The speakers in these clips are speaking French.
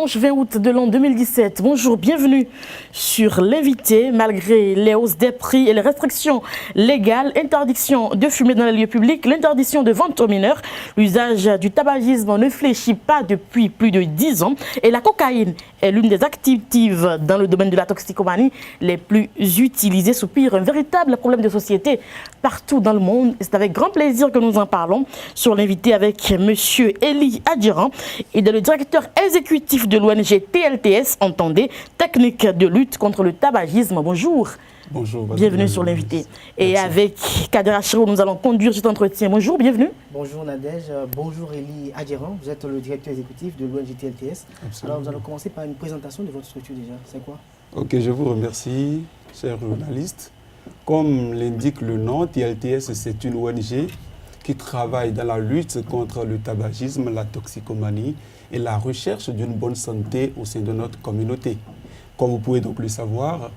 dimanche 20 août de l'an 2017. Bonjour, bienvenue sur l'invité. Malgré les hausses des prix et les restrictions légales, interdiction de fumer dans les lieux publics, l'interdiction de vente aux mineurs, l'usage du tabagisme ne fléchit pas depuis plus de 10 ans et la cocaïne est l'une des actives dans le domaine de la toxicomanie les plus utilisées, soupire un véritable problème de société partout dans le monde. C'est avec grand plaisir que nous en parlons sur l'invité avec M. Eli Adjiran, il est le directeur exécutif de l'ONG TLTS, entendez, Technique de lutte contre le tabagisme. Bonjour. Bonjour. Bienvenue sur l'invité. Et avec Kader Achirou, nous allons conduire cet entretien. Bonjour, bienvenue. Bonjour Nadège, bonjour Eli Adjiran, vous êtes le directeur exécutif de l'ONG TLTS. Absolument. Alors nous allons commencer par une présentation de votre structure déjà, c'est quoi? Ok, je vous remercie, chers journalistes. Comme l'indique le nom, TLTS, c'est une ONG qui travaille dans la lutte contre le tabagisme, la toxicomanie et la recherche d'une bonne santé au sein de notre communauté. Comme vous pouvez donc le savoir,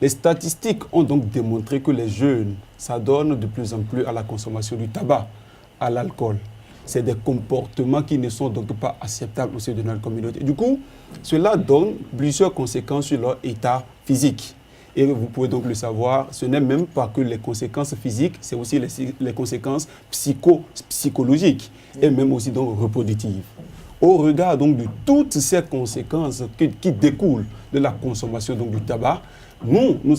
les statistiques ont donc démontré que les jeunes s'adonnent de plus en plus à la consommation du tabac, à l'alcool. C'est des comportements qui ne sont donc pas acceptables au sein de notre communauté. Du coup, cela donne plusieurs conséquences sur leur état physique. Et vous pouvez donc le savoir, ce n'est même pas que les conséquences physiques, c'est aussi les conséquences psychologiques et même aussi donc reproductives. Au regard donc de toutes ces conséquences qui découlent de la consommation donc du tabac, nous nous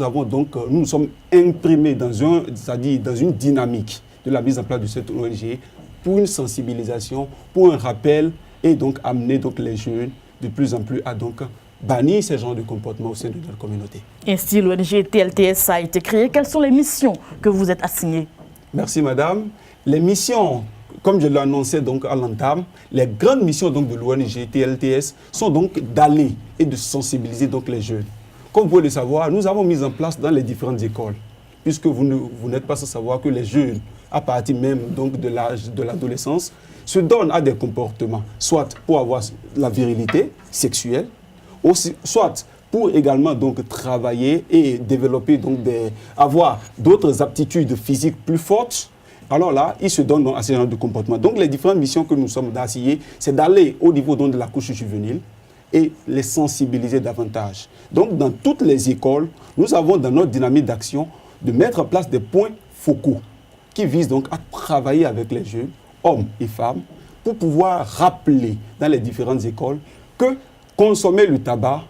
sommes imprimés dans une dynamique de la mise en place de cette ONG pour une sensibilisation, pour un rappel et donc amener donc les jeunes de plus en plus à donc bannir ces genres de comportements au sein de notre communauté. Ainsi, l'ONG TLTS a été créée. Quelles sont les missions que vous êtes assignées? Merci madame. Les missions, comme je l'ai annoncé donc à l'entame, les grandes missions donc de l'ONG TLTS sont donc d'aller et de sensibiliser donc les jeunes. Comme vous pouvez le savoir, nous avons mis en place dans les différentes écoles, puisque vous n'êtes pas sans savoir que les jeunes, à partir même donc de l'âge de l'adolescence, se donnent à des comportements, soit pour avoir la virilité sexuelle, aussi, soit pour également donc travailler et développer donc avoir d'autres aptitudes physiques plus fortes. Alors là, ils se donnent donc à ce genre de comportement. Donc les différentes missions que nous sommes d'assiller, c'est d'aller au niveau donc de la couche juvénile et les sensibiliser davantage. Donc dans toutes les écoles, nous avons dans notre dynamique d'action de mettre en place des points focaux qui visent donc à travailler avec les jeunes, hommes et femmes, pour pouvoir rappeler dans les différentes écoles que consommer le tabac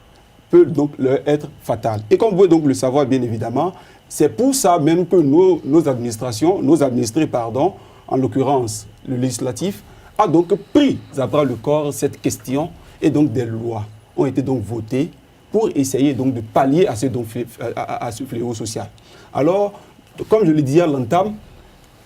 peut donc leur être fatal. Et comme vous pouvez donc le savoir bien évidemment, c'est pour ça même que nos administrés, en l'occurrence le législatif, a donc pris à bras le corps cette question et donc des lois ont été donc votées pour essayer donc de pallier à ce fléau social. Alors, comme je l'ai dit à l'entame,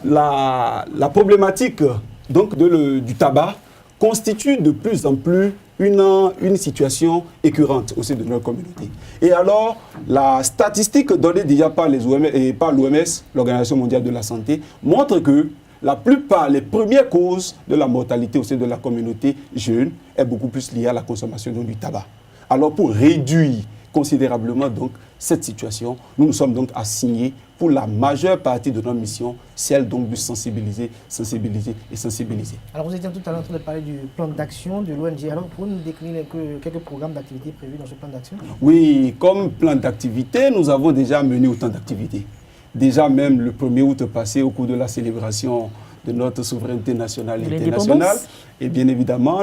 la problématique donc du tabac constitue de plus en plus une situation écurrente au sein de notre communauté. Et alors, la statistique donnée déjà par l'OMS, l'Organisation mondiale de la santé, montre que la plupart, les premières causes de la mortalité au sein de la communauté jeune est beaucoup plus liée à la consommation du tabac. Alors, pour réduire considérablement donc cette situation, nous nous sommes donc assignés pour la majeure partie de notre mission, celle donc de sensibiliser. Alors vous étiez tout à l'heure en train de parler du plan d'action de l'ONG. Alors pour nous décrire quelques programmes d'activité prévus dans ce plan d'action? Oui, comme plan d'activité, nous avons déjà mené autant d'activités. Déjà même le 1er août passé, au cours de la célébration de notre souveraineté nationale et internationale, et bien évidemment,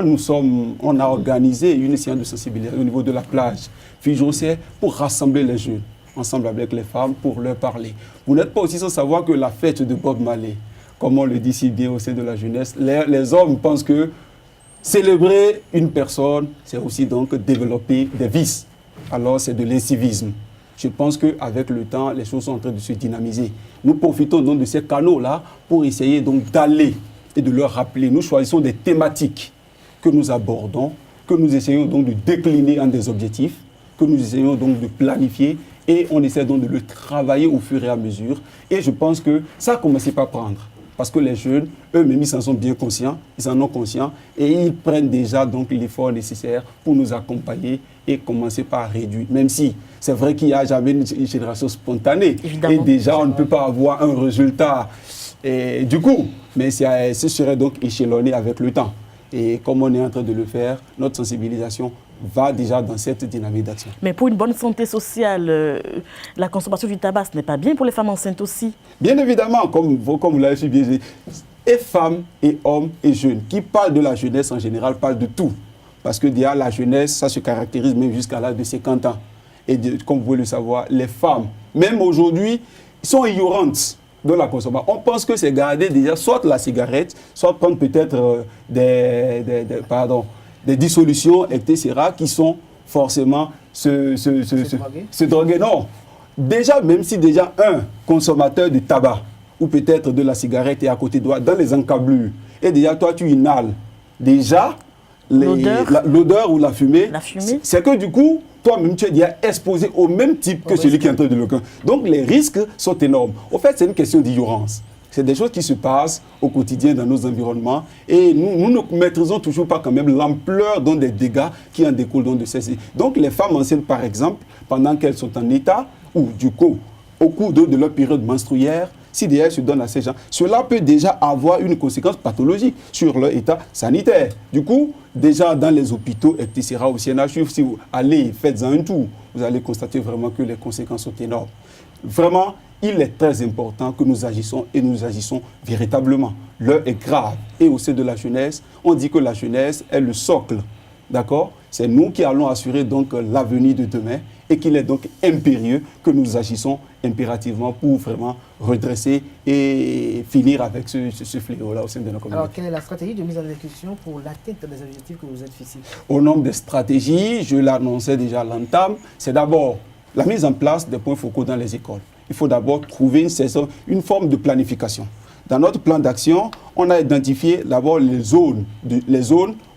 on a organisé une séance de sensibilisation au niveau de la plage Fijosé pour rassembler les jeunes, ensemble avec les femmes, pour leur parler. Vous n'êtes pas aussi sans savoir que la fête de Bob Marley, comme on le dit si bien au sein de la jeunesse, les hommes pensent que célébrer une personne, c'est aussi donc développer des vices. Alors c'est de l'incivisme. Je pense qu'avec le temps, les choses sont en train de se dynamiser. Nous profitons donc de ces canaux-là pour essayer donc d'aller et de leur rappeler. Nous choisissons des thématiques que nous abordons, que nous essayons donc de décliner en des objectifs, que nous essayons donc de planifier et on essaie donc de le travailler au fur et à mesure. Et je pense que ça a commencé par prendre. Parce que les jeunes, eux-mêmes, ils en sont bien conscients, ils en ont conscience et ils prennent déjà donc l'effort nécessaire pour nous accompagner et commencer par réduire. Même si c'est vrai qu'il n'y a jamais une génération spontanée. Évidemment. Et déjà, on ne peut pas avoir un résultat du coup. Mais ce serait donc échelonné avec le temps. Et comme on est en train de le faire, notre sensibilisation va déjà dans cette dynamique d'action. Mais pour une bonne santé sociale, la consommation du tabac, ce n'est pas bien pour les femmes enceintes aussi? Bien évidemment, comme vous l'avez su bien dit, et femmes, et hommes, et jeunes, qui parlent de la jeunesse en général, parlent de tout. Parce que déjà, la jeunesse, ça se caractérise même jusqu'à l'âge de 50 ans. Et comme vous pouvez le savoir, les femmes, même aujourd'hui, sont ignorantes de la consommation. On pense que c'est garder déjà soit la cigarette, soit prendre peut-être des dissolutions, etc., qui sont forcément se droguer. Non. Déjà, même si déjà un consommateur de tabac ou peut-être de la cigarette est à côté de toi, dans les encablures, et déjà toi tu inhales déjà l'odeur ou la fumée. C'est que du coup, toi-même tu es déjà exposé au même type que celui qui est en train de le consommer. Donc les risques sont énormes. Au fait, c'est une question d'ignorance. C'est des choses qui se passent au quotidien dans nos environnements et nous ne maîtrisons toujours pas quand même l'ampleur des dégâts qui en découlent de ces. Donc les femmes enceintes, par exemple, pendant qu'elles sont en état, ou du coup, au cours de leur période menstruaire, si déjà elles se donnent à ces gens, cela peut déjà avoir une conséquence pathologique sur leur état sanitaire. Du coup, déjà dans les hôpitaux, etc., au CNHU, si vous allez, faites-en un tour, vous allez constater vraiment que les conséquences sont énormes. Vraiment, il est très important que nous agissions et nous agissons véritablement. L'heure est grave. Et au sein de la jeunesse, on dit que la jeunesse est le socle. D'accord? C'est nous qui allons assurer donc l'avenir de demain et qu'il est donc impérieux que nous agissons impérativement pour vraiment redresser et finir avec ce fléau-là au sein de nos communautés. Alors, quelle est la stratégie de mise en exécution pour l'atteinte des objectifs que vous êtes fixés? Au nombre de stratégies, je l'annonçais déjà à l'entame, c'est d'abord la mise en place des points focaux dans les écoles. Il faut d'abord trouver une forme de planification. Dans notre plan d'action, on a identifié d'abord les zones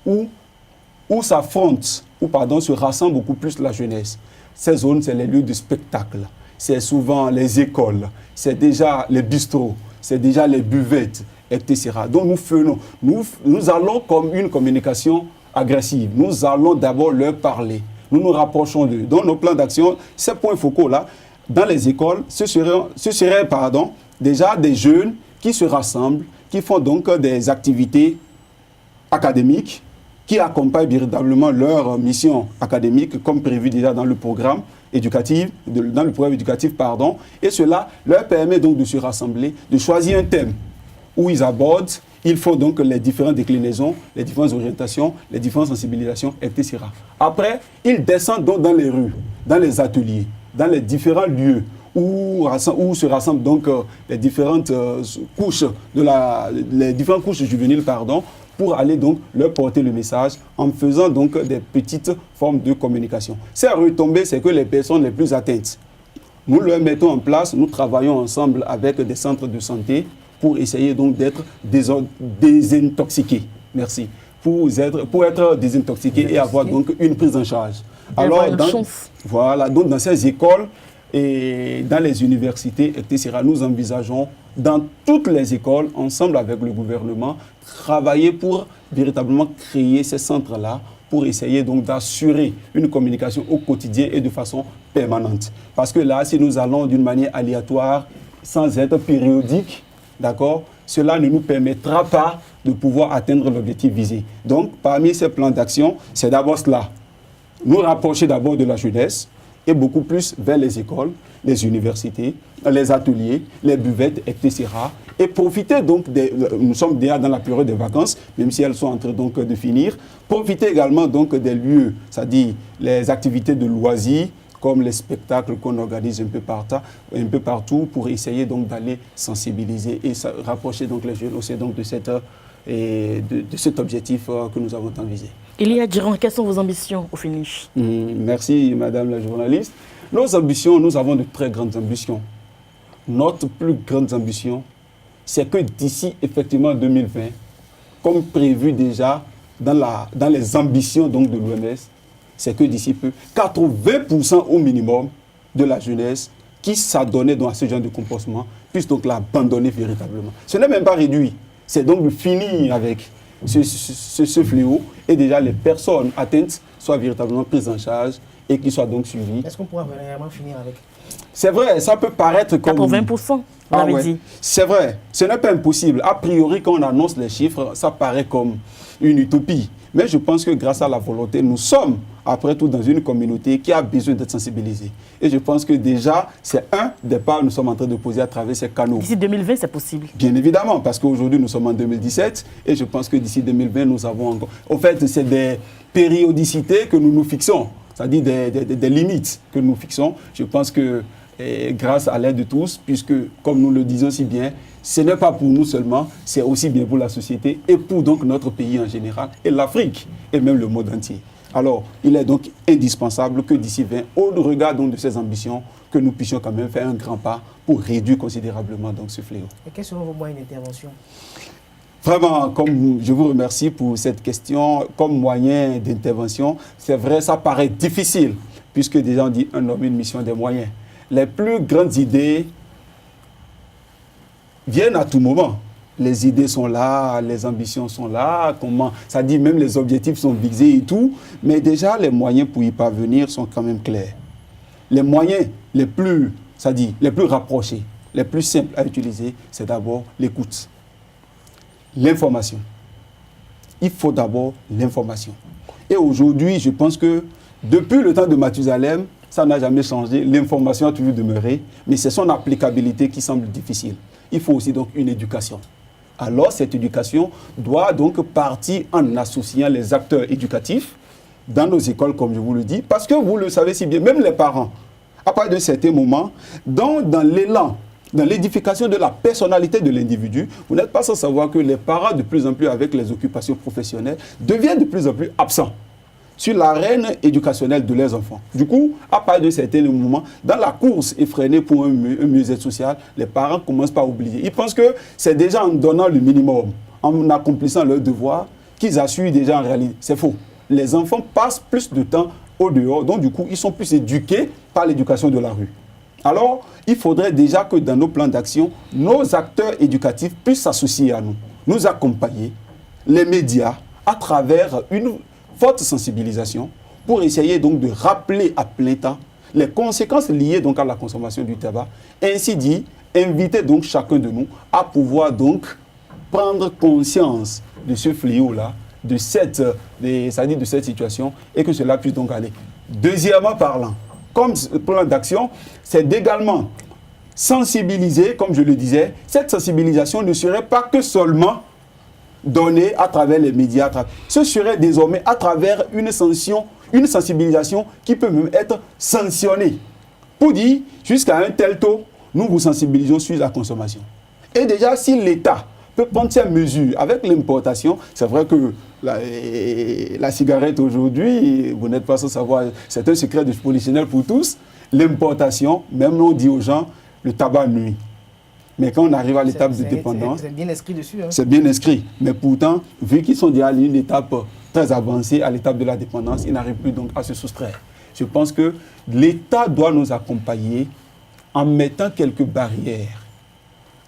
où s'affrontent, se rassemble beaucoup plus la jeunesse. Ces zones, c'est les lieux de spectacle. C'est souvent les écoles, c'est déjà les bistrots, c'est déjà les buvettes, etc. Donc nous allons comme une communication agressive. Nous allons d'abord leur parler. Nous nous rapprochons d'eux. Dans nos plans d'action, ces points focaux-là, dans les écoles, ce seraient déjà des jeunes qui se rassemblent, qui font donc des activités académiques, qui accompagnent véritablement leur mission académique comme prévu déjà dans le programme éducatif, et cela leur permet donc de se rassembler, de choisir un thème où ils abordent, ils font donc les différentes déclinaisons, les différentes orientations, les différentes sensibilisations, etc. Après, ils descendent donc dans les rues, dans les ateliers, dans les différents lieux où se rassemblent donc les différentes couches juvéniles, pour aller donc leur porter le message en faisant donc des petites formes de communication. Ces retombées, c'est que les personnes les plus atteintes, nous leur mettons en place, nous travaillons ensemble avec des centres de santé pour essayer donc d'être désintoxiqués. Merci. Pour être désintoxiqués et avoir donc une prise en charge. Alors, donc dans ces écoles et dans les universités, etc., nous envisageons dans toutes les écoles, ensemble avec le gouvernement, travailler pour véritablement créer ces centres-là pour essayer donc d'assurer une communication au quotidien et de façon permanente. Parce que là, si nous allons d'une manière aléatoire, sans être périodique, d'accord, cela ne nous permettra pas de pouvoir atteindre l'objectif visé. Donc, parmi ces plans d'action, c'est d'abord cela. Nous rapprocher d'abord de la jeunesse et beaucoup plus vers les écoles, les universités, les ateliers, les buvettes, etc. Et profiter donc, nous sommes déjà dans la période des vacances, même si elles sont en train donc de finir, profiter également donc des lieux, c'est-à-dire les activités de loisirs, comme les spectacles qu'on organise un peu partout pour essayer donc d'aller sensibiliser et rapprocher donc les jeunes aussi donc de cet objectif que nous avons tant visé. Elia Djiran, quelles sont vos ambitions au finish? Merci Madame la journaliste. Nos ambitions, nous avons de très grandes ambitions. Notre plus grande ambition, c'est que d'ici effectivement 2020, comme prévu déjà dans les ambitions donc de l'OMS, c'est que d'ici peu, 80% au minimum de la jeunesse qui s'adonnait à ce genre de comportement puisse donc l'abandonner véritablement. Ce n'est même pas réduit, c'est donc de finir avec ce fléau et déjà les personnes atteintes soient véritablement prises en charge et qu'ils soient donc suivis. Est-ce qu'on pourra vraiment finir avec? C'est vrai, ça peut paraître comme... 80%, vous l'avez dit. C'est vrai, ce n'est pas impossible. A priori, quand on annonce les chiffres, ça paraît comme une utopie. Mais je pense que grâce à la volonté, nous sommes, après tout, dans une communauté qui a besoin d'être sensibilisée. Et je pense que déjà, c'est un des pas que nous sommes en train de poser à travers ces canaux. D'ici 2020, c'est possible. Bien évidemment, parce qu'aujourd'hui, nous sommes en 2017 et je pense que d'ici 2020, nous avons encore... En fait, c'est des périodicités que nous nous fixons, c'est-à-dire des limites que nous fixons. Je pense que grâce à l'aide de tous, puisque, comme nous le disons si bien, ce n'est pas pour nous seulement, c'est aussi bien pour la société et pour donc notre pays en général, et l'Afrique, et même le monde entier. Alors, il est donc indispensable que d'ici 20, au regard donc de ces ambitions, que nous puissions quand même faire un grand pas pour réduire considérablement donc ce fléau. Et quels seront vos moyens d'intervention? Vraiment, je vous remercie pour cette question. Comme moyen d'intervention, c'est vrai, ça paraît difficile, puisque déjà on dit un homme, une mission, des moyens. Les plus grandes idées viennent à tout moment. Les idées sont là, les ambitions sont là, ça dit même les objectifs sont visés et tout, mais déjà les moyens pour y parvenir sont quand même clairs. Les moyens les plus rapprochés, les plus simples à utiliser, c'est d'abord l'écoute. L'information. Il faut d'abord l'information. Et aujourd'hui, je pense que depuis le temps de Mathusalem, ça n'a jamais changé, l'information a toujours demeuré, mais c'est son applicabilité qui semble difficile. Il faut aussi donc une éducation. Alors cette éducation doit donc partir en associant les acteurs éducatifs dans nos écoles, comme je vous le dis, parce que vous le savez si bien, même les parents, à partir de certains moments, dans l'élan, dans l'édification de la personnalité de l'individu, vous n'êtes pas sans savoir que les parents, de plus en plus avec les occupations professionnelles, deviennent de plus en plus absents sur l'arène éducationnelle de leurs enfants. Du coup, à partir de certains moments, dans la course effrénée pour un mieux-être social, les parents commencent par oublier. Ils pensent que c'est déjà en donnant le minimum, en accomplissant leur devoir, qu'ils assurent déjà en réalité. C'est faux. Les enfants passent plus de temps au dehors, donc du coup, ils sont plus éduqués par l'éducation de la rue. Alors, il faudrait déjà que dans nos plans d'action, nos acteurs éducatifs puissent s'associer à nous, nous accompagner, les médias, à travers une forte sensibilisation pour essayer donc de rappeler à plein temps les conséquences liées donc à la consommation du tabac. Ainsi dit, inviter donc chacun de nous à pouvoir donc prendre conscience de ce fléau-là, de cette situation et que cela puisse donc aller. Deuxièmement parlant, comme plan d'action, c'est également sensibiliser, comme je le disais. Cette sensibilisation ne serait pas que seulement donnée à travers les médias. Ce serait désormais à travers une sensibilisation qui peut même être sanctionnée. Pour dire, jusqu'à un tel taux, nous vous sensibilisons sur la consommation. Et déjà, si l'État peut prendre ces mesures avec l'importation, c'est vrai que la cigarette aujourd'hui, vous n'êtes pas sans savoir, c'est un secret de polichinelle pour tous, l'importation, même on dit aux gens, le tabac nuit. Mais quand on arrive à l'étape de dépendance... C'est bien inscrit dessus. Hein. C'est bien inscrit. Mais pourtant, vu qu'ils sont déjà à une étape très avancée, à l'étape de la dépendance, ils n'arrivent plus donc à se soustraire. Je pense que l'État doit nous accompagner en mettant quelques barrières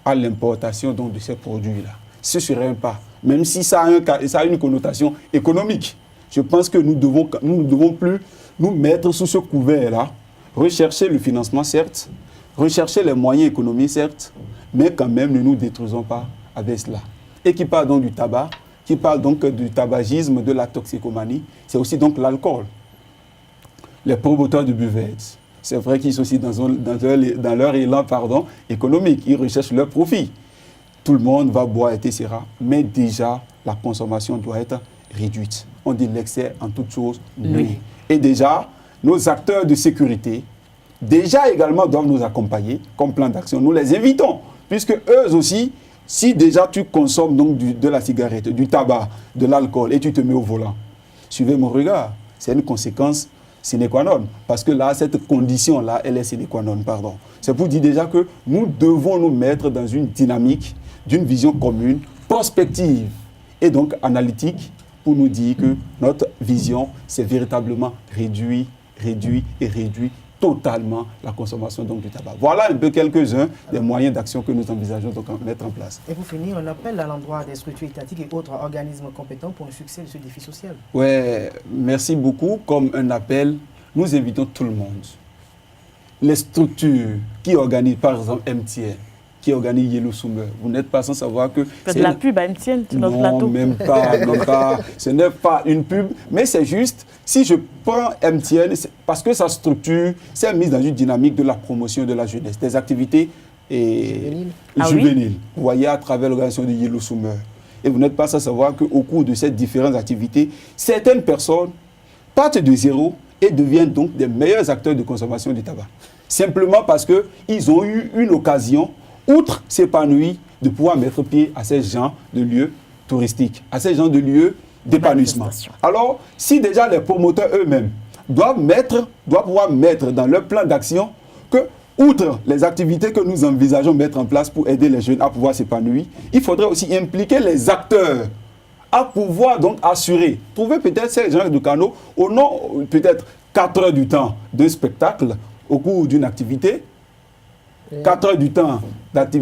à l'importation donc de ces produits-là. Ce serait un pas. Même si ça a une connotation économique. Je pense que nous ne devons plus nous mettre sous ce couvert-là, rechercher le financement, certes, rechercher les moyens économiques, certes, mais quand même ne nous détruisons pas avec cela. Et qui parle donc du tabac, qui parle donc du tabagisme, de la toxicomanie, c'est aussi donc l'alcool. Les promoteurs de buvettes, c'est vrai qu'ils sont aussi dans leur élan économique, ils recherchent leur profit. Tout le monde va boire, etc. Mais déjà, la consommation doit être réduite. On dit l'excès en toute chose nuit. Oui. Et déjà, nos acteurs de sécurité, déjà également doivent nous accompagner comme plan d'action. Nous les invitons, puisque eux aussi, si déjà tu consommes donc de la cigarette, du tabac, de l'alcool et tu te mets au volant, suivez mon regard, c'est une conséquence sine qua non. Parce que là, cette condition-là, elle est sine qua non, pardon. C'est pour dire déjà que nous devons nous mettre dans une dynamique d'une vision commune, prospective et donc analytique pour nous dire que notre vision, c'est véritablement réduire totalement la consommation donc, du tabac. Voilà un peu quelques-uns des moyens d'action que nous envisageons donc de mettre en place. Et pour finir, on appelle à l'endroit des structures étatiques et autres organismes compétents pour le succès de ce défi social. Oui, merci beaucoup. Comme un appel, nous invitons tout le monde. Les structures qui organisent, par exemple MTN, qui organise Yellow Summer. Vous n'êtes pas sans savoir que... C'est de la pub à MTN sur notre plateau. Non, même pas, même pas. Ce n'est pas une pub, mais c'est juste, si je prends MTN, parce que sa structure, c'est mise dans une dynamique de la promotion de la jeunesse, des activités juvéniles. Vous voyez, à travers l'organisation de Yellow Summer. Et vous n'êtes pas sans savoir qu'au cours de ces différentes activités, certaines personnes partent de zéro et deviennent donc des meilleurs acteurs de consommation du tabac. Simplement parce qu'ils ont eu une occasion, outre s'épanouir, de pouvoir mettre pied à ces genres de lieux touristiques, à ces genres de lieux d'épanouissement. Alors, si déjà les promoteurs eux-mêmes doivent pouvoir mettre dans leur plan d'action que, outre les activités que nous envisageons mettre en place pour aider les jeunes à pouvoir s'épanouir, il faudrait aussi impliquer les acteurs à pouvoir donc assurer, trouver peut-être ces genres de canaux au nom peut-être 4 heures du temps d'un spectacle au cours d'une activité, 4 heures du temps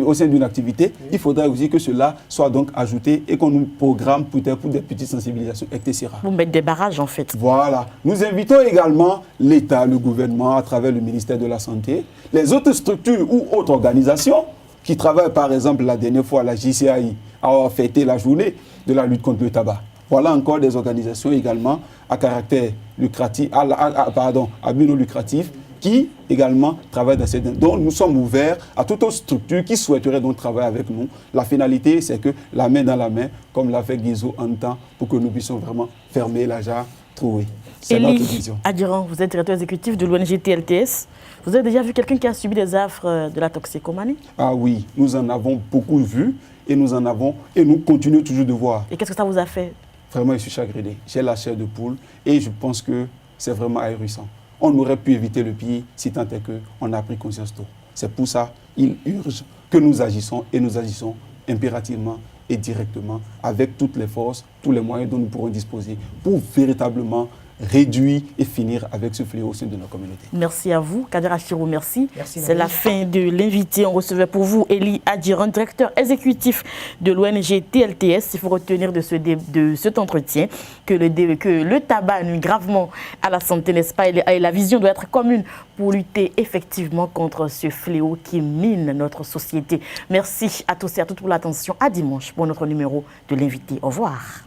au sein d'une activité, il faudrait aussi que cela soit donc ajouté et qu'on nous programme peut-être pour des petites sensibilisations, etc. Vous mettez des barrages en fait. Voilà. Nous invitons également l'État, le gouvernement, à travers le ministère de la Santé, les autres structures ou autres organisations qui travaillent par exemple la dernière fois à la JCAI à fêter la journée de la lutte contre le tabac. Voilà encore des organisations également à caractère lucratif, à but non lucratif, qui également travaillent dans ces... Donc nous sommes ouverts à toute autre structure qui souhaiterait donc travailler avec nous. La finalité, c'est que la main dans la main, comme l'a fait Guizot en temps, pour que nous puissions vraiment fermer la jarre trouée. C'est notre vision. Adjiran, vous êtes directeur exécutif de l'ONG TLTS. Vous avez déjà vu quelqu'un qui a subi des affres de la toxicomanie? Ah oui, nous en avons beaucoup vu et nous continuons toujours de voir. Et qu'est-ce que ça vous a fait? Vraiment, je suis chagriné. J'ai la chair de poule et je pense que c'est vraiment ahurissant. On aurait pu éviter le pire si tant est qu'on a pris conscience tôt. C'est pour ça qu'il urge que nous agissons et nous agissons impérativement et directement avec toutes les forces, tous les moyens dont nous pourrons disposer pour véritablement réduire et finir avec ce fléau au sein de nos communautés. Merci à vous. Kader Achirou, merci. C'est la fin de l'invité. On recevait pour vous Elie Adjiran, directeur exécutif de l'ONG TLTS. Il faut retenir de cet entretien que le tabac nuit gravement à la santé, n'est-ce pas? Et la vision doit être commune pour lutter effectivement contre ce fléau qui mine notre société. Merci à tous et à toutes pour l'attention. À dimanche pour notre numéro de l'invité. Au revoir.